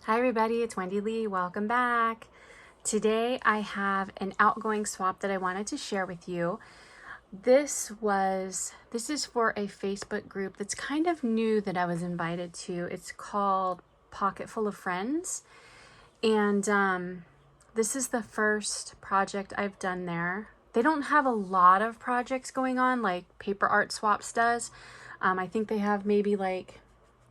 Hi everybody, it's Wendy Lee. Welcome back. Today I have an outgoing swap that I wanted to share with you. This is for a Facebook group that's kind of new that I was invited to. It's called Pocket Full of Friends. And this is the first project I've done there. They don't have a lot of projects going on like Paper Art Swaps does. I think they have maybe like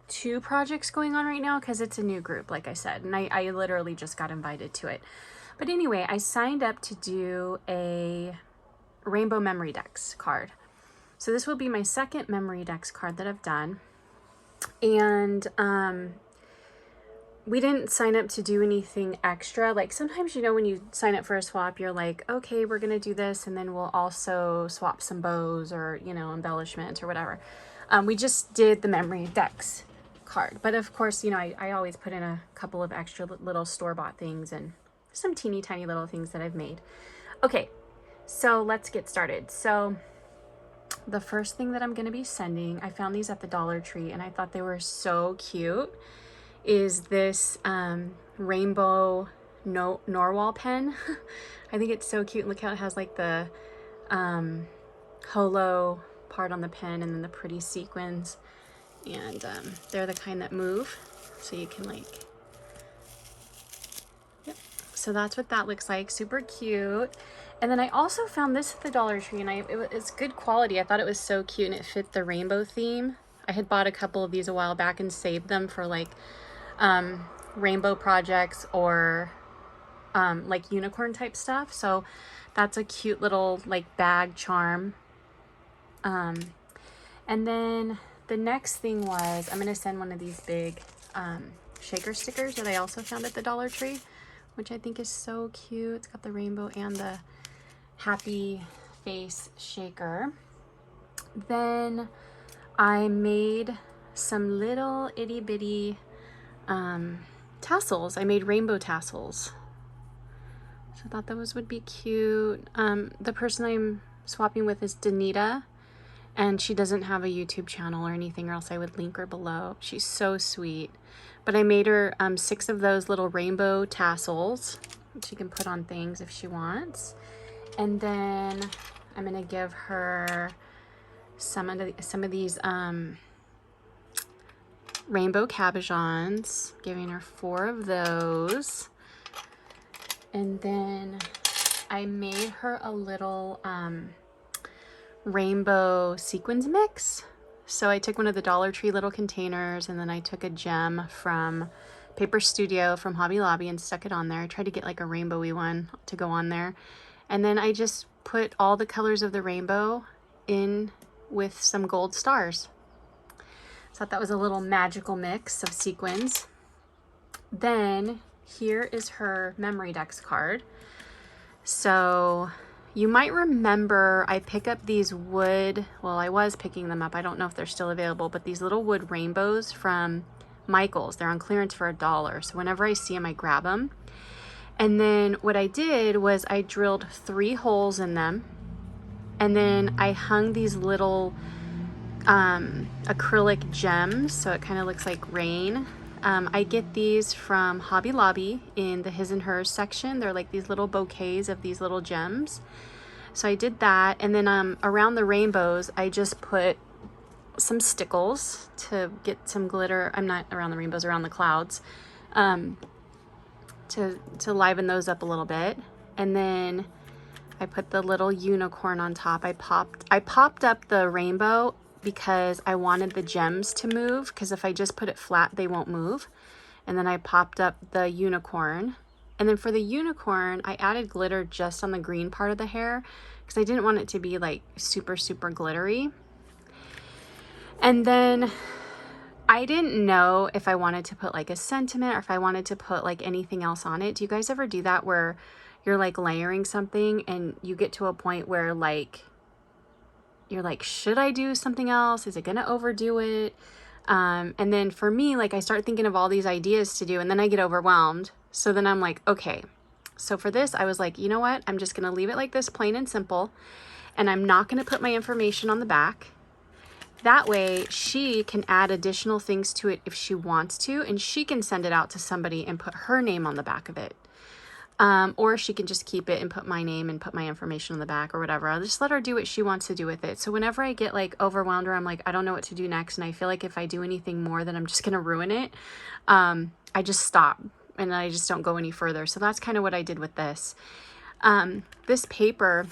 2 projects going on right now because it's a new group, like I said, and I literally just got invited to it. But anyway, I signed up to do a Rainbow Memory Decks card. So this will be my second Memory Decks card that I've done. And we didn't sign up to do anything extra. Like sometimes, when you sign up for a swap, you're like, okay, we're gonna do this, and then we'll also swap some bows or, embellishments or whatever. We just did the Memory Decks card. But of course, I always put in a couple of extra little store-bought things and some teeny tiny little things that I've made. Okay, so let's get started. So the first thing that I'm going to be sending, I found these at the Dollar Tree and I thought they were so cute, is this rainbow Narwhal pen. I think it's so cute. Look how it has like the holo part on the pen and then the pretty sequins. And they're the kind that move, so you can yep. So that's what that looks like, super cute. And then I also found this at the Dollar Tree, and it's good quality. I thought it was so cute and it fit the rainbow theme. I had bought a couple of these a while back and saved them for like rainbow projects or like unicorn type stuff. So that's a cute little like bag charm. And then the next thing was, I'm going to send one of these big shaker stickers that I also found at the Dollar Tree, which I think is so cute. It's got the rainbow and the happy face shaker. Then I made some little itty bitty tassels. I made rainbow tassels. So I thought those would be cute. The person I'm swapping with is Danita. And she doesn't have a YouTube channel or anything, or else I would link her below. She's so sweet. But I made her 6 of those little rainbow tassels that she can put on things if she wants. And then I'm going to give her some of these rainbow cabochons, giving her 4 of those. And then I made her a little rainbow sequins mix. So I took one of the Dollar Tree little containers, and then I took a gem from Paper Studio from Hobby Lobby and stuck it on there. I tried to get like a rainbowy one to go on there. And then I just put all the colors of the rainbow in with some gold stars. So I thought that was a little magical mix of sequins. Then here is her Memory Decks card. So you might remember I pick up these wood, well, I was picking them up. I don't know if they're still available, but these little wood rainbows from Michael's. They're on clearance for $1. So whenever I see them, I grab them. And then what I did was I drilled 3 holes in them. And then I hung these little acrylic gems. So it kind of looks like rain. I get these from Hobby Lobby in the his and hers section. They're like these little bouquets of these little gems. So I did that. And then around the rainbows, I just put some stickles to get some glitter. I'm not around the rainbows, around the clouds, to liven those up a little bit. And then I put the little unicorn on top. I popped up the rainbow because I wanted the gems to move, because if I just put it flat, they won't move. And then I popped up the unicorn. And then for the unicorn, I added glitter just on the green part of the hair because I didn't want it to be like super, super glittery. And then I didn't know if I wanted to put like a sentiment or if I wanted to put like anything else on it. Do you guys ever do that where you're like layering something and you get to a point where like you're like, should I do something else? Is it gonna overdo it? And then for me, like I start thinking of all these ideas to do and then I get overwhelmed. So then I'm like, okay, so for this, I was like, you know what? I'm just gonna leave it like this, plain and simple. And I'm not gonna put my information on the back. That way she can add additional things to it if she wants to, and she can send it out to somebody and put her name on the back of it. Or she can just keep it and put my name and put my information on the back or whatever. I'll just let her do what she wants to do with it. So whenever I get like overwhelmed or I'm like, I don't know what to do next, and I feel like if I do anything more, then I'm just going to ruin it. I just stop and I just don't go any further. So that's kind of what I did with this. This paper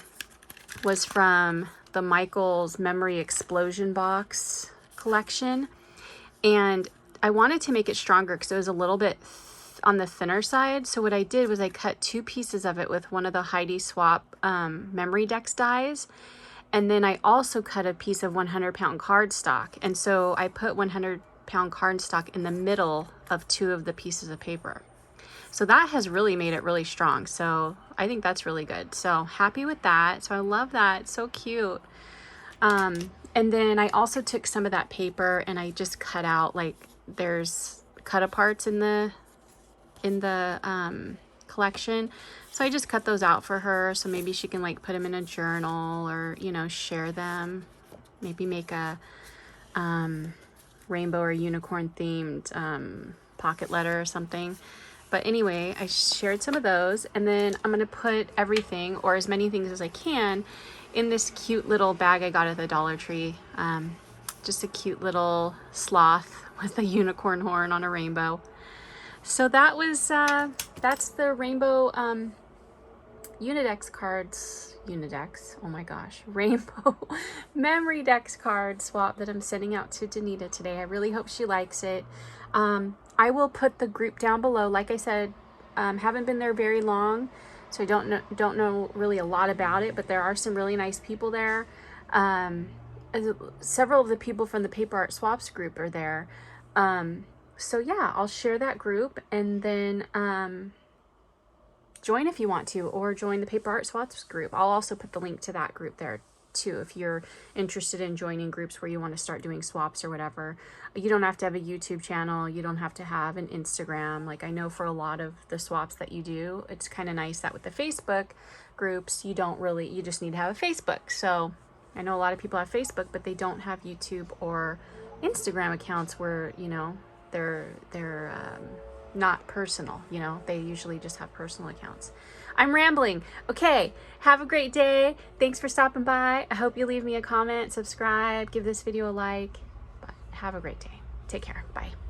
was from the Michael's Memory Explosion Box collection. And I wanted to make it stronger because it was a little bit on the thinner side. So what I did was I cut 2 pieces of it with one of the Heidi Swap memory dex dies. And then I also cut a piece of 100-pound cardstock. And so I put 100-pound cardstock in the middle of 2 of the pieces of paper. So that has really made it really strong. So I think that's really good. So happy with that. So I love that. It's so cute. And then I also took some of that paper and I just cut out, like, there's cut aparts in the collection. So I just cut those out for her. So maybe she can like put them in a journal or, you know, share them. Maybe make a rainbow or unicorn themed pocket letter or something. But anyway, I shared some of those, and then I'm going to put everything, or as many things as I can, in this cute little bag I got at the Dollar Tree. Just a cute little sloth with a unicorn horn on a rainbow. So that was, that's the rainbow Unidex cards. Unidex, oh my gosh. Rainbow memory dex card swap that I'm sending out to Danita today. I really hope she likes it. I will put the group down below. Like I said, haven't been there very long, so I don't know really a lot about it, but there are some really nice people there. Several of the people from the Paper Art Swaps group are there. So yeah, I'll share that group, and then join if you want to, or join the Paper Art Swaps group. I'll also put the link to that group there too if you're interested in joining groups where you want to start doing swaps or whatever. You don't have to have a YouTube channel. You don't have to have an Instagram. Like, I know for a lot of the swaps that you do, it's kind of nice that with the Facebook groups, you just need to have a Facebook. So I know a lot of people have Facebook, but they don't have YouTube or Instagram accounts where, you know, they're not personal, you know, they usually just have personal accounts. I'm rambling. Okay, have a great day. Thanks for stopping by. I hope you leave me a comment, subscribe, give this video a like, but have a great day. Take care. Bye.